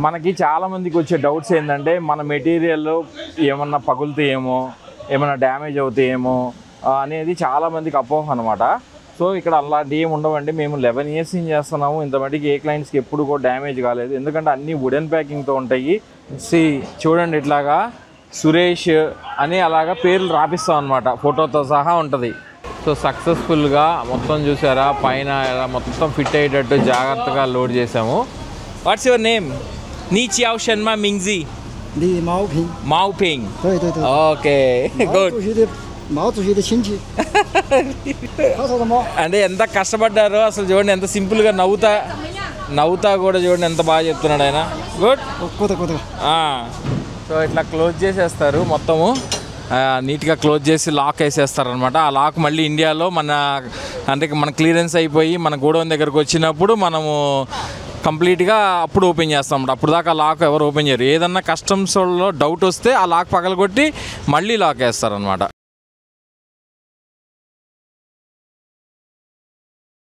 మనకి చాలామందికి వచ్చే డౌట్స్ ఏంటంటే మన మెటీరియల్ ఏమన్నా పగులుతాయేమో, ఏమన్నా డ్యామేజ్ అవుతాయేమో అనేది చాలామందికి అపోహ అనమాట. సో ఇక్కడ అలాంటి ఏమి ఉండవండి. మేము 11 years నుంచి చేస్తున్నాము. ఇంతమటికి ఏ క్లయింట్స్కి ఎప్పుడు కూడా డ్యామేజ్ కాలేదు, ఎందుకంటే అన్నీ వుడెన్ ప్యాకింగ్తో ఉంటాయి. చూడండి ఇట్లాగా సురేష్ అని అలాగా పేర్లు రాపిస్తాం అనమాట, ఫోటోతో సహా ఉంటుంది. సో సక్సెస్ఫుల్గా మొత్తం చూసారా, పైన ఇలా మొత్తం ఫిట్ అయ్యేటట్టు జాగ్రత్తగా లోడ్ చేసాము. What's your name? నీ చియావ్ షర్మా మింగ్జీ. మావుపింగ్. Okay, good. అంటే ఎంత కష్టపడ్డారో అసలు చూడండి, ఎంత సింపుల్గా నవ్వుతా కూడా చూడండి ఎంత బాగా చెప్తున్నాడు ఆయన. గుడ్. సో ఇట్లా క్లోజ్ చేసేస్తారు మొత్తము, నీట్గా క్లోజ్ చేసి లాక్ వేసేస్తారనమాట. ఆ లాక్ మళ్ళీ ఇండియాలో అంటే మన క్లియరెన్స్ అయిపోయి మన గోడౌన్ దగ్గరకు వచ్చినప్పుడు మనము కంప్లీట్గా అప్పుడు ఓపెన్ చేస్తాం. అప్పుడు దాకా లాక్ ఎవరు ఓపెన్ చేయరు. ఏదన్నా కస్టమ్స్లో డౌట్ వస్తే ఆ లాక్ పగలగొట్టి మళ్ళీ లాక్ వేస్తారనమాట.